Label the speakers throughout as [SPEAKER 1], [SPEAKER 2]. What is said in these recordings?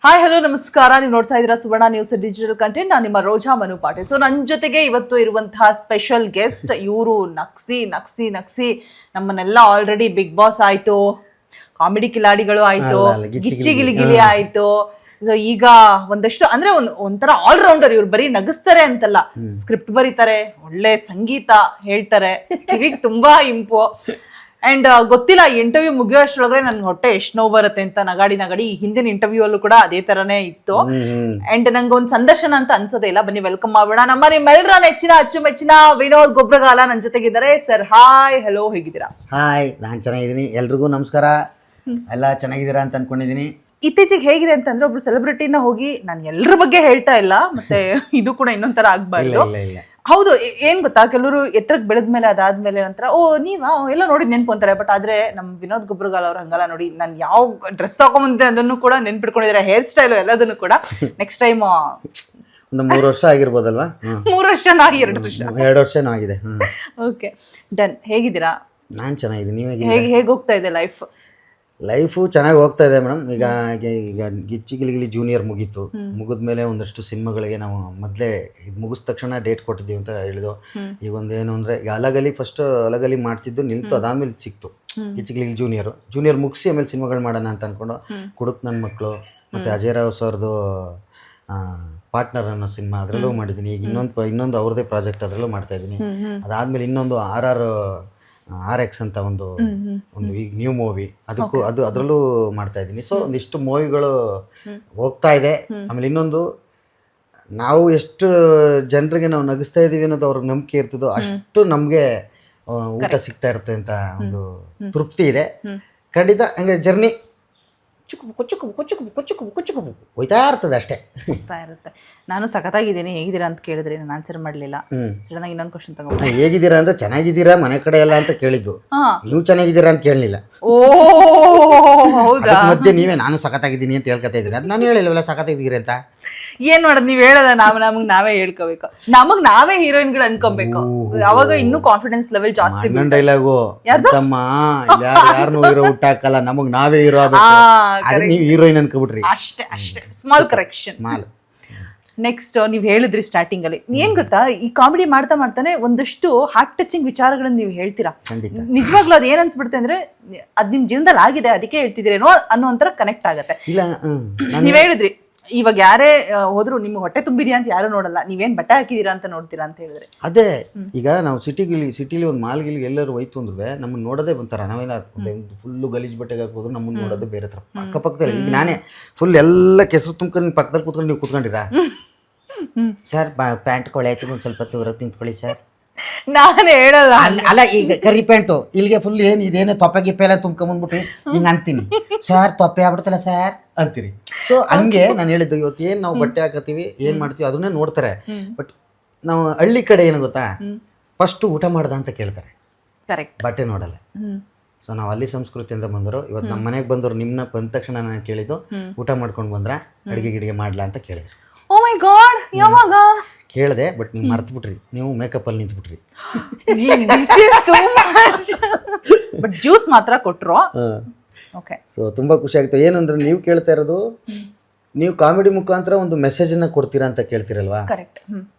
[SPEAKER 1] Hi hello ನಮಸ್ಕಾರ. ನೀವು ನೋಡ್ತಾ ಇದ್ದೀರಾ ಸುವರ್ಣ ನ್ಯೂಸ್ ಡಿಜಿಟಲ್ ಕಂಟೆಂಟ್. ನಾನು ನಿಮ್ಮ ರೋಜಾ ಮನು ಪಾಟೀಲ್. ಸೊ ನನ್ನ ಜೊತೆಗೆ ಇವತ್ತು ಇರುವಂತಹ ಸ್ಪೆಷಲ್ ಗೆಸ್ಟ್ ಇವರು ನಕ್ಸಿ ನಕ್ಸಿ ನಕ್ಸಿ ನಮ್ಮನ್ನೆಲ್ಲ ಆಲ್ರೆಡಿ ಬಿಗ್ ಬಾಸ್ ಆಯ್ತು, ಕಾಮಿಡಿ ಕಿಲಾಡಿಗಳು ಆಯ್ತು, ಗಿಚ್ಚಿ ಗಿಲಿಗಿಲಿ ಆಯ್ತು. ಸೊ ಈಗ ಒಂದಷ್ಟು ಅಂದ್ರೆ ಒಂಥರ ಆಲ್ ರೌಂಡರ್ ಇವ್ರು. ಬರೀ ನಗಿಸ್ತಾರೆ ಅಂತಲ್ಲ, ಸ್ಕ್ರಿಪ್ಟ್ ಬರೀತಾರೆ, ಒಳ್ಳೆ ಸಂಗೀತ ಹೇಳ್ತಾರೆ, ಕಿವಿಗೆ ತುಂಬಾ ಇಂಪು. ಅಂಡ್ ಗೊತ್ತಿಲ್ಲ ಈ ಇಂಟರ್ವ್ಯೂ ಮುಗಿಯೋಷ್ಟ್ರೊಳಗಡೆ ನನ್ ಹೊಟ್ಟೆ ಎಷ್ಟು ನೋವು ಬರುತ್ತೆ ಅಂತ ನಗಾಡಿ ಈ ಹಿಂದಿನ ಇಂಟರ್ವ್ಯೂ ಅಲ್ಲೂ ಕೂಡ ಅದೇ ತರನೇ ಇತ್ತು. ಅಂಡ್ ನಂಗೆ ಒಂದು ಸಂದರ್ಶನ ಅಂತ ಅನ್ಸೋದೇ ಇಲ್ಲ. ಬನ್ನಿ ವೆಲ್ಕಮ್ ಮಾಡೋಣ. ನಿಮ್ಮೆಲ್ಲರ ನೆಚ್ಚಿನ ಅಚ್ಚುಮೆಚ್ಚಿನ ವಿನೋದ್ ಗೊಬ್ರಗಾಲ ನನ್ನ ಜೊತೆಗಿದ್ದಾರೆ. ಸರ್ ಹಾಯ್ ಹಲೋ, ಹೇಗಿದ್ದೀರಾ?
[SPEAKER 2] ಹಾಯ್, ನಾನು ಚೆನ್ನಾಗಿದ್ದೀನಿ. ಎಲ್ರಿಗೂ ನಮಸ್ಕಾರ. ಎಲ್ಲ ಚೆನ್ನಾಗಿದ್ದೀರಾ ಅಂತ ಅನ್ಕೊಂಡಿದ್ದೀನಿ.
[SPEAKER 1] ಇತ್ತೀಚೆಗೆ ಹೇಗಿದೆ ಅಂತಂದ್ರೆ, ಒಬ್ರು ಸೆಲೆಬ್ರಿಟಿನ ಹೋಗಿ ನಾನು ಎಲ್ಲರ ಬಗ್ಗೆ ಹೇಳ್ತಾ ಇಲ್ಲ, ಮತ್ತೆ ಇದು ಕೂಡ ಇನ್ನೊಂಥರ ಆಗ್ಬಾರ್ದು. ಹೌದು, ಏನ್ ಗೊತ್ತಾ, ಕೆಲವರು ಎತ್ತರಕ್ಕೆ ಬೆಳೆದ್ಮೇಲೆ ಅದಾದ್ಮೇಲೆ ನಂತರ ಓ ನೀವಾ ಎಲ್ಲ ನೋಡಿದ್ ನೆನ್ಪು ಅಂತಾರೆ. ಬಟ್ ಆದ್ರೆ ನಮ್ ವಿನೋದ್ ಗೊಬ್ರಗಾಲ್ ಅವ್ರ ಹಂಗಲ್ಲ ನೋಡಿ. ನಾನು ಯಾವ ಡ್ರೆಸ್ ಹಾಕೊಂಬಂತೆ ಅದನ್ನು ಕೂಡ ನೆನ್ಪಿಟ್ಕೊಂಡಿದ್ದಾರೆ, ಹೇರ್ ಸ್ಟೈಲು ಎಲ್ಲದನ್ನು ಕೂಡ. ನೆಕ್ಸ್ಟ್ ಟೈಮ್
[SPEAKER 2] ಒಂದು 3 ವರ್ಷ ಆಗಿರ್ಬೋದಲ್ವಾ?
[SPEAKER 1] 3 ವರ್ಷನಾ 2 ವರ್ಷ?
[SPEAKER 2] 2 ವರ್ಷನೂ ಆಗಿದೆ.
[SPEAKER 1] Okay, done. ಹೇಗಿದ್ದೀರಾ?
[SPEAKER 2] ನಾನು ಚೆನ್ನಾಗಿದ್ದೀನಿ. ನೀವು
[SPEAKER 1] ಹೇಗೆ ಹೋಗ್ತಾ ಇದೆ
[SPEAKER 2] ಲೈಫು? ಚೆನ್ನಾಗಿ ಹೋಗ್ತಾ ಇದೆ ಮೇಡಮ್. ಈಗ ಗಿಚ್ಚಿ ಗಿಲಿಗಿಲಿ ಜೂನಿಯರ್ ಮುಗೀತು. ಮುಗಿದ್ಮೇಲೆ ಒಂದಷ್ಟು ಸಿನಿಮಾಗಳಿಗೆ ನಾವು ಮೊದಲೇ ಇದು ಮುಗಿದ ತಕ್ಷಣ ಡೇಟ್ ಕೊಟ್ಟಿದ್ದೀವಿ ಅಂತ ಹೇಳಿದ್ರು. ಈಗ ಒಂದೇನು ಅಂದರೆ, ಈಗ ಅಲಗಲಿ ಫಸ್ಟ್ ಅಲಗಲಿ ಮಾಡ್ತಿದ್ದು ನಿಲ್ತು, ಅದಾದ್ಮೇಲೆ ಸಿಕ್ತು ಗಿಚ್ಚಿ ಗಿಲಿಗಿಲಿ ಜೂನಿಯರ್ ಮುಗಿಸಿ ಆಮೇಲೆ ಸಿನಿಮಾಗಳು ಮಾಡೋಣ ಅಂತ ಅಂದ್ಕೊಂಡು ಕುಡುಕ್ ನನ್ನ ಮಕ್ಕಳು ಮತ್ತು ಅಜಯ್ ರಾವ್ ಸರ್ದು ಪಾರ್ಟ್ನರ್ ಅನ್ನೋ ಸಿನಿಮಾ ಅದರಲ್ಲೂ ಮಾಡಿದ್ದೀನಿ. ಈಗ ಇನ್ನೊಂದು ಅವ್ರದ್ದೇ ಪ್ರಾಜೆಕ್ಟ್ ಅದರಲ್ಲೂ ಮಾಡ್ತಾಯಿದ್ದೀನಿ. ಅದಾದಮೇಲೆ ಇನ್ನೊಂದು RX ಅಂತ ಒಂದು ಈಗ ನ್ಯೂ ಮೂವಿ, ಅದರಲ್ಲೂ ಮಾಡ್ತಾ ಇದ್ದೀನಿ. ಸೊ ಒಂದಿಷ್ಟು ಮೂವಿಗಳು ಹೋಗ್ತಾ ಇದೆ. ಆಮೇಲೆ ಇನ್ನೊಂದು, ನಾವು ಎಷ್ಟು ಜನರಿಗೆ ನಾವು ನಗಿಸ್ತಾ ಇದ್ದೀವಿ ಅನ್ನೋದು ಅವ್ರಿಗೆ ನಂಬಿಕೆ ಇರ್ತದೋ ಅಷ್ಟು ನಮಗೆ ಊಟ ಸಿಗ್ತಾ ಇರುತ್ತೆ ಅಂತ ಒಂದು ತೃಪ್ತಿ ಇದೆ. ಖಂಡಿತ ಹಂಗೆ ಜರ್ನಿ ಕೊಚ್ಚುಕು ಹೋಯ್ತಾ ಇರ್ತದೆ ಅಷ್ಟೇ.
[SPEAKER 1] ಇರುತ್ತೆ. ನಾನು ಸಖತ್ತಾಗಿದ್ದೀನಿ. ಹೇಗಿದ್ದೀರಾ ಅಂತ ಕೇಳಿದ್ರಿ, ನಾನು ಆನ್ಸರ್ ಮಾಡಲಿಲ್ಲ. ಸಡನ್ ಆಗಿ ಇನ್ನೊಂದು ಕ್ವಶನ್ ತಗೊಂಡು,
[SPEAKER 2] ಹೇಗಿದ್ದೀರಾ ಅಂದ್ರೆ ಚೆನ್ನಾಗಿದ್ದೀರಾ ಮನೆ ಕಡೆ ಎಲ್ಲ ಅಂತ ಕೇಳಿದ್ದು. ನೀವು ಚೆನ್ನಾಗಿದ್ದೀರಾ ಅಂತ ಕೇಳಲಿಲ್ಲ.
[SPEAKER 1] ಓ ಹೌದಾ?
[SPEAKER 2] ಮಧ್ಯೆ ನೀವೇ ನಾನು ಸಖತ್ತಾಗಿದ್ದೀನಿ ಅಂತ ಹೇಳ್ಕೊತಾ ಇದ್ದೀರಿ. ಅದು ನಾನು ಹೇಳಿಲ್ವಲ್ಲ ಸಖತ್ತಾಗಿದ್ದೀರಿ ಅಂತ.
[SPEAKER 1] ಏನ್ ಮಾಡೋದು, ನೀವ್ ಹೇಳೋದ ನಮಗ್ ನಾವೇ ಹೇಳ್ಕೋಬೇಕು. ನಮಗ್ ನಾವೇ ಹೀರೋಯಿನ್ಗಳು ಅನ್ಕೊಬೇಕು. ಅವಾಗ ಇನ್ನೂ ಕಾನ್ಫಿಡೆನ್ಸ್ ಲೆವೆಲ್ ಜಾಸ್ತಿ.
[SPEAKER 2] ಡೈಲಾಗು ಯಾರನ್ನೂ ಹೀರೋ ಹುಟ್ಟಾಕಲ್ಲ, ನಮಗ್ ನಾವೇ ಹೀರೋ ಆಗ್ಬೇಕು. ನೀವು ಹೀರೋಯಿನ್ ಅನ್ಕೋಬಿಟ್ರಿ
[SPEAKER 1] ಅಷ್ಟೇ. Small correction. ನೆಕ್ಸ್ಟ್, ನೀವ್ ಹೇಳಿದ್ರಿ ಸ್ಟಾರ್ಟಿಂಗ್ ಅಲ್ಲಿ, ಏನ್ ಗೊತ್ತಾ, ಈ ಕಾಮಿಡಿ ಮಾಡ್ತಾ ಮಾಡ್ತಾನೆ ಒಂದಷ್ಟು ಹಾರ್ಟ್ ಟಚಿಂಗ್ ವಿಚಾರಗಳನ್ನ ನೀವು ಹೇಳ್ತೀರಾ. ನಿಜವಾಗ್ಲೂ ಅದ್ ಏನ್ ಅನ್ಸ್ಬಿಡುತ್ತೆ ಅಂದ್ರೆ, ಅದ್ ನಿಮ್ ಜೀವನದಲ್ಲಿ ಆಗಿದೆ ಅದಕ್ಕೆ ಹೇಳ್ತಿದ್ದೀರೇನೋ ಅನ್ನೋ ಒಂಥರ ಕನೆಕ್ಟ್ ಆಗತ್ತೆ. ನೀವ್ ಹೇಳಿದ್ರಿ, ಇವಾಗ ಯಾರೇ ಹೋದ್ರು ನಿಮ್ಗೆ ಹೊಟ್ಟೆ ತುಂಬಿದ್ಯಾ ಅಂತ ಯಾರು ನೋಡಲ್ಲ, ನೀವೇನ್ ಬಟ್ಟೆ ಹಾಕಿದೀರಾ ಅಂತ ನೋಡ್ತೀರಾ ಅಂತ ಹೇಳಿದ್ರೆ. ಅದೇ
[SPEAKER 2] ಈಗ ನಾವು ಸಿಟಿಲಿ ಒಂದು ಮಾಲ್ಗಿಲಿ ಎಲ್ಲರೂ ಹೋಯ್ತು ಅಂದ್ರೆ ನಮ್ಮನ್ನ ನೋಡೋದೇ ಒಂಥರ. ನಾವೇನ ಫುಲ್ಲು ಗಲೀಜ್ ಬಟ್ಟೆಗೆ ಹಾಕೋದ್ರು ನಮ್ಮನ್ನ ನೋಡೋದೇ ಬೇರೆ ಥರ. ಅಕ್ಕಪಕ್ಕದಲ್ಲಿ ಈಗ ನಾನೇ ಫುಲ್ ಎಲ್ಲ ಕೆಸರು ತುಂಬ್ಕೊಂಡು ಪಕ್ಕದಲ್ಲಿ ಕೂತ್ಕೊಂಡು ನೀವು ಕೂತ್ಕೊಂಡಿರಾ? ಸರ್ ಪ್ಯಾಂಟ್ ಕೊಳೆ ಆಯ್ತು, ಒಂದು ಸ್ವಲ್ಪ ದೂರ ತಿಂತ್ಕೊಳ್ಳಿ ಸರ್.
[SPEAKER 1] ನಾನು ಹೇಳಲ್ಲ.
[SPEAKER 2] ಅಲ್ಲ, ಈಗ ಕರಿ ಪ್ಯಾಂಟು ಇಲ್ಲಿಗೆ ಫುಲ್ ಏನು ಇದೇನು ತೊಪ್ಪೆ ಗಿಪ್ಪೆ ಎಲ್ಲ ತುಂಬ್ಕೊಂಬಂದ್ಬಿಟ್ಟು ಹಿಂಗೆ ಅಂತೀನಿ, ಸರ್ ತೊಪ್ಪೆ ಆಗ್ಬಿಡ್ತಲ್ಲ ಸರ್ ಅಂತೀರಿ. ಸೊ ಹಂಗೆ ನಾನು ಹೇಳಿದ್ದು, ಇವತ್ತು ಏನು ನಾವು ಬಟ್ಟೆ ಹಾಕತ್ತೀವಿ, ಏನು ಮಾಡ್ತೀವಿ ಅದನ್ನೇ ನೋಡ್ತಾರೆ. ಬಟ್ ನಾವು ಹಳ್ಳಿ ಕಡೆ ಏನು ಗೊತ್ತಾ, ಫಸ್ಟ್ ಊಟ ಮಾಡ್ದ ಅಂತ ಕೇಳ್ತಾರೆ,
[SPEAKER 1] ಕರೆಕ್ಟ್,
[SPEAKER 2] ಬಟ್ಟೆ ನೋಡಲ್ಲ. ಸೊ ನಾವು ಅಲ್ಲಿ ಸಂಸ್ಕೃತಿಯಿಂದ ಬಂದರು. ಇವತ್ತು ನಮ್ಮ ಮನೆಗೆ ಬಂದರು, ನಿಮ್ಮನ್ನ ಬಂದ ತಕ್ಷಣ ನಾನು ಕೇಳಿದ್ದು, ಊಟ ಮಾಡ್ಕೊಂಡು ಬಂದ್ರ ಅಡುಗೆ ಗಿಡಿಗೆ ಮಾಡ್ಲಾ ಅಂತ ಕೇಳಿದ್ರು.
[SPEAKER 1] ಓ ಮೈ ಗಾಡ್, ಯಾವಾಗ
[SPEAKER 2] ಕೇಳಿದೆ, ಬಟ್ ನೀವು ಮರ್ತು ಬಿಟ್ರಿ, ನೀವು ಮೇಕಪ್ ಅಲ್ಲಿ ನಿಂತ್ಬಿಟ್ರಿ.
[SPEAKER 1] ಬಟ್ ಜ್ಯೂಸ್ ಮಾತ್ರ ಕೊಟ್ರು. ಓಕೆ.
[SPEAKER 2] ಸೊ ತುಂಬ ಖುಷಿ ಆಗುತ್ತೆ. ಏನಂದ್ರೆ, ನೀವು ಕೇಳ್ತಾ ಇರೋದು, ನೀವು ಕಾಮಿಡಿ ಮುಖಾಂತರ ಒಂದು ಮೆಸೇಜನ್ನು ಕೊಡ್ತೀರಾ ಅಂತ ಕೇಳ್ತೀರಲ್ವಾ?
[SPEAKER 1] ಕರೆಕ್ಟ್.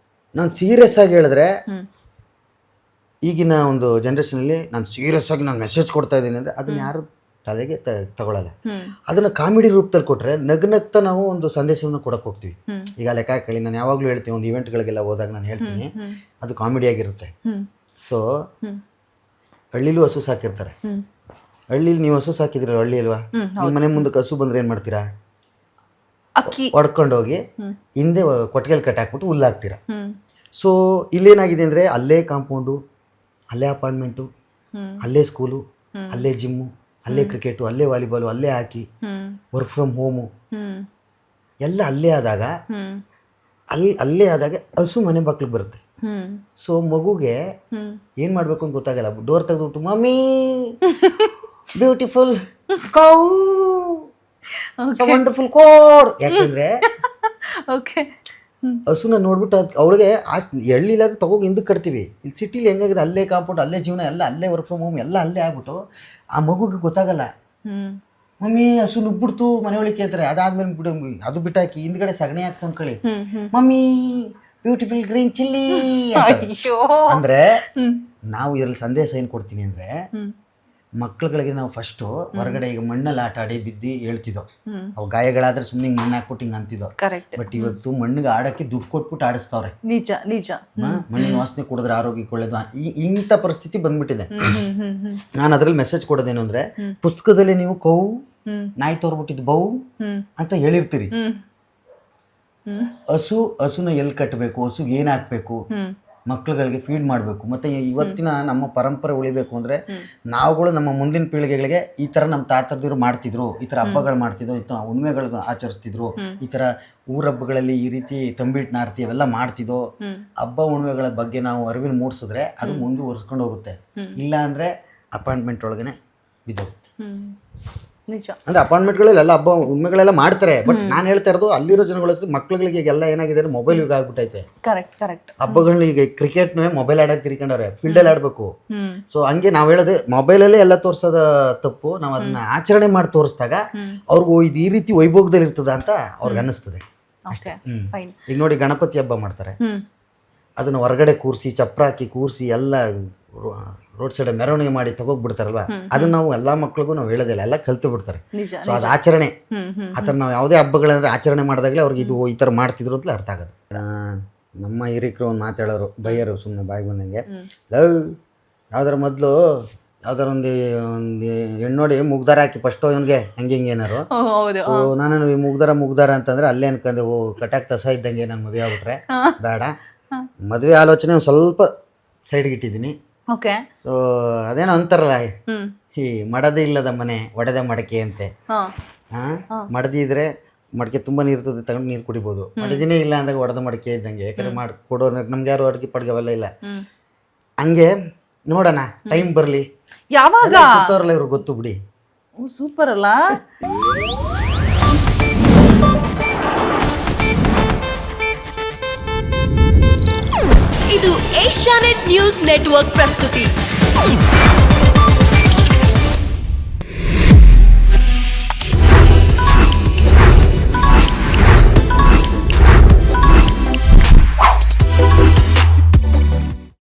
[SPEAKER 1] ನಾನು
[SPEAKER 2] ಸೀರಿಯಸ್ ಆಗಿ ಹೇಳಿದ್ರೆ, ಈಗಿನ ಒಂದು ಜನ್ರೇಷನಲ್ಲಿ ನಾನು ಸೀರಿಯಸ್ ಆಗಿ ನಾನು ಮೆಸೇಜ್ ಕೊಡ್ತಾ ಇದ್ದೀನಿ ಅಂದರೆ ಅದನ್ನ ಯಾರು ತಲೆಗೆ ತಗೊಳ್ಳಲ್ಲ. ಅದನ್ನ ಕಾಮಿಡಿ ರೂಪದಲ್ಲಿ ಕೊಟ್ಟರೆ ನಗ್ನಗ್ತಾ ನಾವು ಒಂದು ಸಂದೇಶವನ್ನು ಕೊಡಕ್ಕೆ ಹೋಗ್ತೀವಿ. ಈಗ ಲೆಕ್ಕ ಹಾಕಿ, ನಾನು ಯಾವಾಗಲೂ ಹೇಳ್ತೀನಿ, ಒಂದು ಇವೆಂಟ್ಗಳಿಗೆಲ್ಲ ಹೋದಾಗ ನಾನು ಹೇಳ್ತೀನಿ, ಅದು ಕಾಮಿಡಿ ಆಗಿರುತ್ತೆ. ಸೊ ಹಳ್ಳಿಲೂ ಹಸು ಸಾಕಿರ್ತಾರೆ. ಹಳ್ಳಿಲಿ ನೀವು ಹಸು ಸಾಕಿದ್ರೆ ಹಳ್ಳಿ ಅಲ್ವಾ, ನಿಮ್ಮ ಮನೆ ಮುಂದಕ್ಕೆ ಹಸು ಬಂದ್ರೆ ಏನು ಮಾಡ್ತೀರಾ?
[SPEAKER 1] ಅಕ್ಕಿ
[SPEAKER 2] ಹೊಡ್ಕೊಂಡೋಗಿ ಹಿಂದೆ ಕೊಟ್ಟಿಗೆಲ್ ಕಟ್ಟಾಕ್ಬಿಟ್ಟು ಹುಲ್ಲಾಕ್ತೀರಾ. ಸೊ ಇಲ್ಲೇನಾಗಿದೆ ಅಂದರೆ, ಅಲ್ಲೇ ಕಾಂಪೌಂಡು, ಅಲ್ಲೇ ಅಪಾರ್ಟ್ಮೆಂಟು, ಅಲ್ಲೇ ಸ್ಕೂಲು, ಅಲ್ಲೇ ಜಿಮ್ಮು, ಅಲ್ಲೇ ಕ್ರಿಕೆಟು, ಅಲ್ಲೇ ವಾಲಿಬಾಲು, ಅಲ್ಲೇ ಹಾಕಿ, ವರ್ಕ್ ಫ್ರಮ್ ಹೋಮು ಎಲ್ಲ ಅಲ್ಲೇ ಆದಾಗ ಹಸು ಮನೆ ಬಾಕ್ಲಿಗೆ ಬರುತ್ತೆ. ಸೊ ಮಗುಗೆ ಏನು ಮಾಡಬೇಕು ಅಂತ ಗೊತ್ತಾಗಲ್ಲ. ಡೋರ್ ತೆಗೆದ್ಬಿಟ್ಟು mummy beautiful cow wonderful code, ಯಾಕೆಂದ್ರೆ ಹಸುನ ನೋಡ್ಬಿಟ್ಟು ಅವಳಿಗೆ ಎಳ್ಳಿಲ್ಲಾದ್ರೆ ತಗೋಗಿ ಹಿಂದಕ್ಕೆ ಕಟ್ತೀವಿ. ಇಲ್ಲಿ ಸಿಟಿಲಿ ಹೆಂಗಾಗಿದೆ, ಅಲ್ಲೇ ಕಾಂಪೌಂಡ್, ಅಲ್ಲೇ ಜೀವನ, ಎಲ್ಲ ಅಲ್ಲೇ ವರ್ಕ್ ಫ್ರಮ್ ಹೋಮ್, ಎಲ್ಲ ಅಲ್ಲೇ ಆಗ್ಬಿಟ್ಟು ಆ ಮಗುಗೆ ಗೊತ್ತಾಗಲ್ಲ. ಮಮ್ಮಿ ಹಸು ನುಗ್ಬಿಡ್ತು ಮನೆ ಒಳಗೆ ಅಂತಾರೆ. ಅದಾದ್ಮೇಲೆ ಬಿಡು ಅದು ಬಿಟ್ಟಾಕಿ ಹಿಂದ್ಗಡೆ ಸಗಣಿ ಹಾಕ್ತು ಅನ್ಕೊಳ್ಳಿ, ಮಮ್ಮಿ ಬ್ಯೂಟಿಫುಲ್ ಗ್ರೀನ್ ಚಿಲ್ಲಿ ಅಂದ್ರೆ ನಾವು ಇದ್ರಲ್ಲಿ ಸಂದೇಶ ಏನ್ ಕೊಡ್ತೀನಿ ಅಂದ್ರೆ ಮಕ್ಳುಗಳಿಗೆ ನಾವು ಫಸ್ಟು ಹೊರಗಡೆ ಈಗ ಮಣ್ಣಲ್ಲಿ ಆಟ ಆಡಿ ಬಿದ್ದು ಹೇಳ್ತಿದ್ದೋ, ಅವು ಗಾಯಗಳಾದ್ರೆ ಸುಮ್ಮನೆ ಮಣ್ಣು ಹಾಕ್ಬಿಟ್ಟು ಹಿಂಗೆ ಅಂತಿದ್ದೋ. ಬಟ್ ಇವತ್ತು ಮಣ್ಣಿಗೆ ಆಡಕ್ಕೆ ದುಡ್ಡು ಕೊಟ್ಬಿಟ್ಟು ಆಡಿಸ್ತಾವ್ರೆ.
[SPEAKER 1] ನಿಜ ನಿಜ.
[SPEAKER 2] ಮಣ್ಣಿನ ವಾಸನೆ ಕುಡಿದ್ರೆ ಆರೋಗ್ಯಕ್ಕೆ ಒಳ್ಳೇದು, ಇಂಥ ಪರಿಸ್ಥಿತಿ ಬಂದ್ಬಿಟ್ಟಿದೆ. ನಾನು ಅದ್ರಲ್ಲಿ ಮೆಸೇಜ್ ಕೊಡೋದೇನು ಅಂದ್ರೆ, ಪುಸ್ತಕದಲ್ಲಿ ನೀವು ಕೌ ನಾಯಿ ತೋರ್ಬಿಟ್ಟಿದ್ದು ಬೌ ಅಂತ ಹೇಳಿರ್ತೀರಿ. ಹಸುನ ಎಲ್ಲಿ ಕಟ್ಟಬೇಕು, ಹಸುಗೆ ಏನ್ ಹಾಕ್ಬೇಕು, ಮಕ್ಳುಗಳಿಗೆ ಫೀಡ್ ಮಾಡಬೇಕು. ಮತ್ತೆ ಇವತ್ತಿನ ನಮ್ಮ ಪರಂಪರೆ ಉಳಿಬೇಕು ಅಂದ್ರೆ ನಾವುಗಳು ನಮ್ಮ ಮುಂದಿನ ಪೀಳಿಗೆಗಳಿಗೆ ಈ ತರ ನಮ್ಮ ತಾತರ್ದಿರು ಮಾಡ್ತಿದ್ರು, ಈ ತರ ಹಬ್ಬಗಳು ಮಾಡ್ತಿದ್ರು, ಈ ತರ ಹುಣ್ಮೆಗಳು ಆಚರಿಸ್ತಿದ್ರು, ಈ ತರ ಊರ ಹಬ್ಬಗಳಲ್ಲಿ ಈ ರೀತಿ ತಂಬಿಟ್ಟು ನಾರ್ತಿ ಅವೆಲ್ಲ ಮಾಡ್ತಿದ್ದೋ. ಹಬ್ಬ ಹುಣ್ಮೆಗಳ ಬಗ್ಗೆ ನಾವು ಅರಿವಿನ ಮೂಡಿಸಿದ್ರೆ ಅದು ಮುಂದುವರ್ಸ್ಕೊಂಡು ಹೋಗುತ್ತೆ. ಇಲ್ಲ ಅಂದ್ರೆ ಅಪಾಯಿಂಟ್ಮೆಂಟ್ ಒಳಗನೆ ಬಿದ್ದೋಗುತ್ತೆ. ಅಂದ್ರೆ ಅಪಾಯಿಂಟ್ಮೆಂಟ್ಗಳಲ್ಲಿ ಎಲ್ಲ ಹಬ್ಬ ಉಣ್ಮೆಗಳೆಲ್ಲ ಮಾಡ್ತಾರೆ. ಬಟ್ ನಾನು ಹೇಳ್ತಾ ಇರೋದು ಅಲ್ಲಿರೋ ಜನಗಳ ಮಕ್ಳುಗಳಿಗೆ ಎಲ್ಲ ಏನಾಗಿದೆ ಅಂದ್ರೆ ಮೊಬೈಲ್ ಯುಗ ಆಗ್ಬಿಟ್ಟೈತೆ. ಹಬ್ಬಗಳನ್ನ ಈಗ ಕ್ರಿಕೆಟ್ ಮೊಬೈಲ್ ಆಡಕ್ ತಿರ್ಕೊಂಡವ್ರೆ, ಫೀಲ್ಡ್ ಅಲ್ಲಿ ಆಡ್ಬೇಕು. ಸೊ ಹಂಗೆ ನಾವ್ ಹೇಳೋದು ಮೊಬೈಲಲ್ಲೇ ಎಲ್ಲ ತೋರ್ಸೋದ ತಪ್ಪು. ನಾವ್ ಅದನ್ನ ಆಚರಣೆ ಮಾಡಿ ತೋರಿಸಿದಾಗ ಅವ್ರಿಗೂ ಇದು ಈ ರೀತಿ ವೈಭೋಗದಲ್ಲಿ ಇರ್ತದ ಅಂತ ಅವ್ರಿಗೆ ಅನ್ನಿಸ್ತದೆ. ಈಗ ನೋಡಿ ಗಣಪತಿ ಹಬ್ಬ ಮಾಡ್ತಾರೆ, ಅದನ್ನ ಹೊರಗಡೆ ಕೂರಿಸಿ ಚಪ್ರ ಹಾಕಿ ಕೂರಿಸಿ ಎಲ್ಲ ರೋಡ್ ಸೈಡ್ ಮೆರವಣಿಗೆ ಮಾಡಿ ತಗೋಗ್ಬಿಡ್ತಾರಲ್ವಾ, ಅದನ್ನ ನಾವು ಎಲ್ಲಾ ಮಕ್ಳಿಗೂ ನಾವು ಹೇಳೋದಿಲ್ಲ, ಎಲ್ಲ ಕಲ್ತು ಬಿಡ್ತಾರೆ. ಸೊ ಅದು ಆಚರಣೆ ಆತರ ನಾವು ಯಾವುದೇ ಹಬ್ಬಗಳಂದ್ರೆ ಆಚರಣೆ ಮಾಡಿದಾಗಲೇ ಅವ್ರಿಗೆ ಇದು ಈ ತರ ಮಾಡ್ತಿದ್ರು ಅಂತ ಅರ್ಥ ಆಗೋದು. ನಮ್ಮ ಹಿರಿಕರು ಒಂದು ಮಾತಾಡೋರು, ಬೈಯರು ಸುಮ್ಮನೆ ಬಾಯಿ ಬಂದಂಗೆ, ಲವ್ ಯಾವ್ದಾರ ಮೊದಲು ಯಾವ್ದಾರ ಒಂದು ಹೆಣ್ಣು ನೋಡಿ ಮುಗ್ದಾರ ಹಾಕಿ ಫಸ್ಟ್ ಇವನ್ಗೆ ಹಂಗೆ ಹಿಂಗೆ ಏನಾರು. ಸೊ ನಾನು ಮುಗ್ದಾರ ಅಂತಂದ್ರೆ ಅಲ್ಲೇ ಅನ್ಕೊಂಡೆ, ಓ ಕಟಾಕ್ ತಸ ಇದ್ದಂಗೆ ನಾನು ಮದುವೆ ಆಗ್ಬಿಟ್ರೆ ಬೇಡ, ಮದುವೆ ಆಲೋಚನೆ ಒಂದು ಸ್ವಲ್ಪ ಸೈಡ್ಗೆ ಇಟ್ಟಿದ್ದೀನಿ. ಸೊ ಅದೇನೋ ಅಂತಾರಲ್ಲ, ಈ ಮಡದಿ ಇಲ್ಲದ ಮನೆ ಒಡೆದ ಮಡಕೆ ಅಂತೆ. ಮಡದಿ ಇದ್ರೆ ಮಡಕೆ ತುಂಬಾ ನೀರು ಇರ್ತದೆ, ತಗೊಂಡು ನೀರು ಕುಡಿಬೋದು. ಮಡದಿನೇ ಇಲ್ಲ ಅಂದಾಗ ಒಡೆದ ಮಡಕೆ ಇದ್ದಂಗೆ. ಯಾಕಂದ್ರೆ ಕೊಡೋ ನಮ್ಗೆ ಯಾರು ಅಡುಗೆ ಪಡ್ಗೆ ಅವೆಲ್ಲ ಇಲ್ಲ. ಹಂಗೆ ನೋಡೋಣ, ಟೈಮ್ ಬರ್ಲಿ, ಯಾವಾಗ ಇವ್ರು ಗೊತ್ತು ಬಿಡಿ.
[SPEAKER 1] ಸೂಪರ್ ಅಲ್ಲ.
[SPEAKER 3] ಇದು ಏಷ್ಯಾನೆಟ್ ನ್ಯೂಸ್ ನೆಟ್ವರ್ಕ್ ಪ್ರಸ್ತುತಿ.